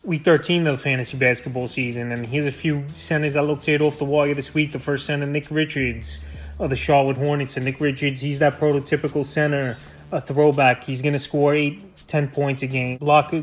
Week 13 of the fantasy basketball season, and here's a few centers I looked at off the wire this week. The first center, Nick Richards of the Charlotte Hornets. And Nick Richards, he's that prototypical center, a throwback. He's going to score 8-10 points a game, block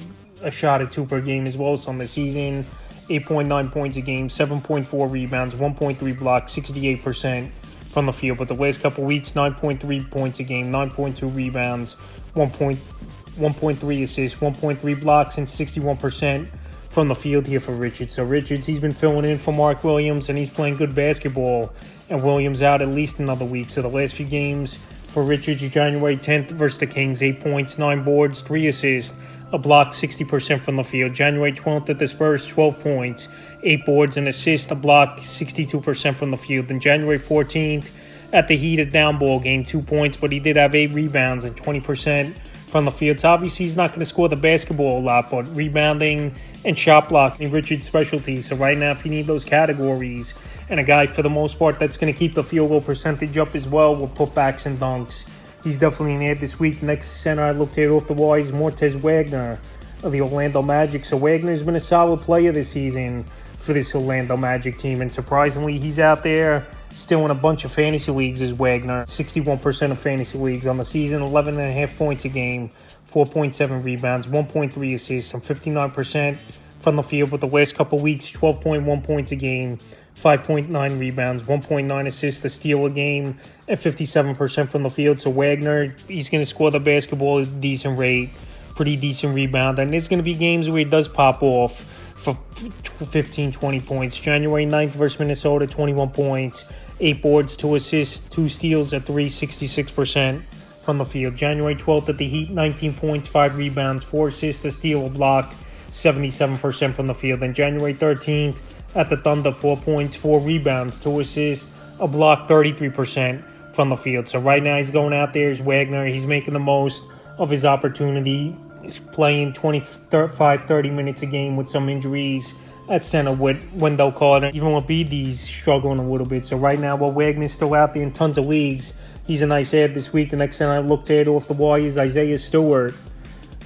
a shot or two per game as well. So on the season, 8.9 points a game, 7.4 rebounds, 1.3 blocks, 68% from the field. But the last couple weeks, 9.3 points a game, 9.2 rebounds, 1.3 assists, 1.3 blocks, and 61% from the field here for Richards. So Richards, he's been filling in for Mark Williams, and he's playing good basketball. And Williams out at least another week. So the last few games for Richards, January 10th versus the Kings, 8 points, 9 boards, 3 assists, a block, 60% from the field. January 12th at the Spurs, 12 points, 8 boards, an assist, a block, 62% from the field. Then January 14th at the Heat, a down ball game, 2 points, but he did have 8 rebounds and 20% from the field. So obviously he's not going to score the basketball a lot, but rebounding and shot blocking, Richard's specialty. So right now, if you need those categories, and a guy for the most part that's going to keep the field goal percentage up as well with putbacks and dunks, he's definitely in there this week. Next center I looked at off the wall is Moritz Wagner of the Orlando Magic. So Wagner's been a solid player this season for this Orlando Magic team, and surprisingly, he's out there still in a bunch of fantasy leagues as Wagner. 61% of fantasy leagues on the season, 11.5 points a game, 4.7 rebounds, 1.3 assists, and 59% from the field. But the last couple weeks, 12.1 points a game, 5.9 rebounds, 1.9 assists, a steal a game, and 57% from the field. So Wagner, he's going to score the basketball at a decent rate, pretty decent rebound. And there's going to be games where he does pop off for 15, 20 points. January 9th versus Minnesota, 21 points, 8 boards, 2 assists, 2 steals at 3, 66% from the field. January 12th at the Heat, 19 points, 5 rebounds, 4 assists, a steal, a block, 77% from the field. Then January 13th at the Thunder, 4 points, 4 rebounds, 2 assists, a block, 33% from the field. So right now he's going out there as Wagner. He's making the most of his opportunity. He's playing 25, 30 minutes a game with some injuries at center with Wendell Carter. Even with BD's struggling a little bit. So right now, while Wagner's still out there in tons of leagues, he's a nice add this week. The next center I looked at off the wall is Isaiah Stewart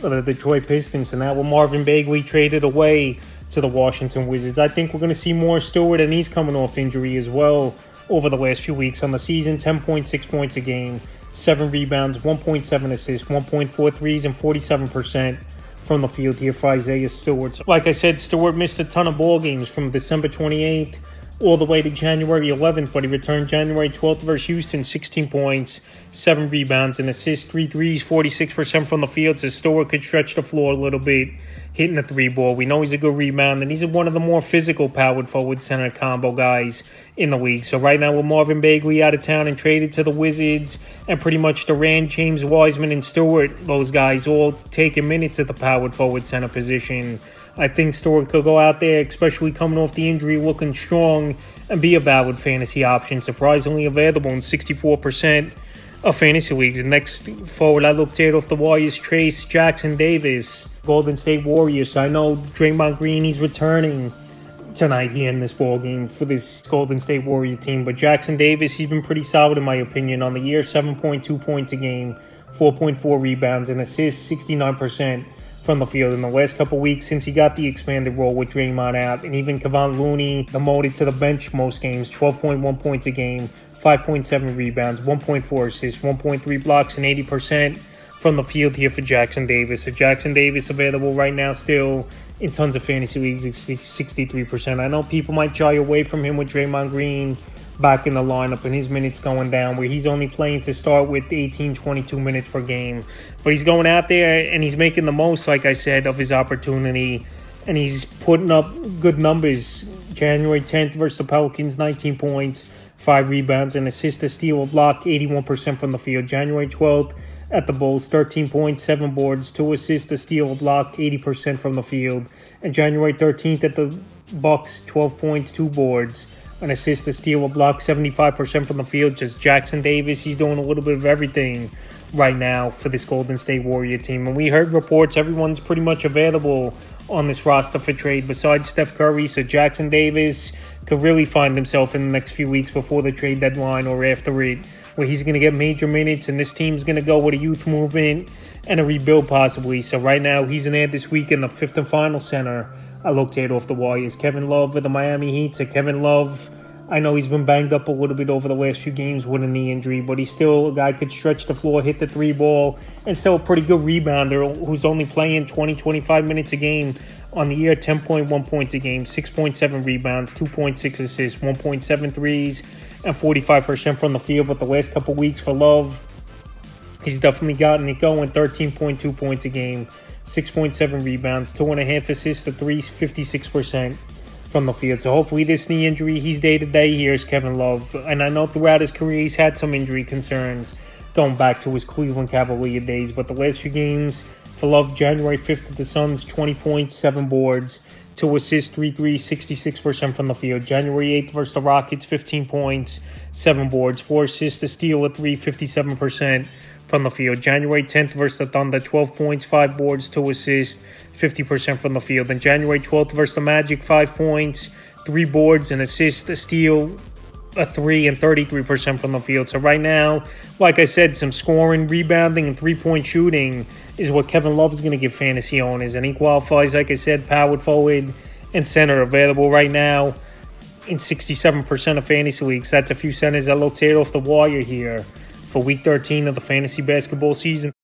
of the Detroit Pistons. And now with Marvin Bagley traded away to the Washington Wizards, I think we're going to see more Stewart, and he's coming off injury as well over the last few weeks. On the season, 10.6 points a game, 7 rebounds, 1.7 assists, 1.4 threes, and 47% from the field here for Isaiah Stewart. So like I said, Stewart missed a ton of ball games from December 28th all the way to January 11th, but he returned January 12th versus Houston, 16 points, 7 rebounds, and assists, 3 threes, 46% from the field. So Stewart could stretch the floor a little bit, hitting the 3-ball. We know he's a good rebounder, and he's one of the more physical powered forward center combo guys in the league. So right now with Marvin Bagley out of town and traded to the Wizards, and pretty much Durant, James Wiseman, and Stewart, those guys all taking minutes at the powered forward center position, I think Stewart could go out there, especially coming off the injury, looking strong, and be a valid fantasy option. Surprisingly available in 64% of fantasy leagues. Next forward I looked at off the wall is Trace Jackson-Davis, Golden State Warriors. I know Draymond Green, he's returning tonight here in this ball game for this Golden State Warrior team. But Jackson-Davis, he's been pretty solid in my opinion on the year. 7.2 points a game, 4.4 rebounds, and assists, 69% from the field. In the last couple weeks since he got the expanded role with Draymond out, and even Kevon Looney demoted to the bench most games, 12.1 points a game, 5.7 rebounds, 1.4 assists, 1.3 blocks, and 80% from the field here for Jackson-Davis. So Jackson-Davis available right now still in tons of fantasy leagues, 63%. I know people might shy away from him with Draymond Green back in the lineup and his minutes going down, where he's only playing to start with 18, 22 minutes per game. But he's going out there and he's making the most, like I said, of his opportunity, and he's putting up good numbers. January 10th versus the Pelicans, 19 points, 5 rebounds, and assist, a steal, a block, 81% from the field. January 12th at the Bulls, 13 points, 7 boards, 2 assists, a steal, a block, 80% from the field. And January 13th at the Bucks, 12 points, 2 boards, an assist, a steal, a block, 75% from the field. Just Jackson-Davis, he's doing a little bit of everything right now for this Golden State Warrior team. And we heard reports everyone's pretty much available on this roster for trade besides Steph Curry. So Jackson-Davis could really find himself in the next few weeks before the trade deadline or after it, where he's going to get major minutes, and this team's going to go with a youth movement and a rebuild possibly. So right now he's an ad this week in the 5th and final center I looked at off the Warriors. Kevin Love with the Miami Heat. So Kevin Love, I know he's been banged up a little bit over the last few games with a knee injury, but he's still a guy who could stretch the floor, hit the three ball, and still a pretty good rebounder who's only playing 20, 25 minutes a game on the year, 10.1 points a game, 6.7 rebounds, 2.6 assists, 1.7 threes, and 45% from the field. But the last couple weeks for Love, he's definitely gotten it going, 13.2 points a game, 6.7 rebounds, 2.5 assists to 3, 56% from the field. So hopefully this knee injury, he's day-to-day here is Kevin Love. And I know throughout his career he's had some injury concerns going back to his Cleveland Cavalier days. But the last few games for Love, January 5th with the Suns, 20 points, 7 boards, 2 assists, 3 threes, 66% from the field. January 8th versus the Rockets, 15 points, 7 boards, 4 assists, a steal, a 3, 57% from the field. January 10th versus the Thunder, 12 points, 5 boards, 2 assists, 50% from the field. Then January 12th versus the Magic, 5 points, 3 boards, an assist, a steal, a 3, and 33% from the field. So right now, like I said, some scoring, rebounding, and three-point shooting is what Kevin Love is going to give fantasy owners. And he qualifies, like I said, power forward and center available right now in 67% of fantasy leagues. That's a few centers I looked at off the wire here for Week 13 of the fantasy basketball season.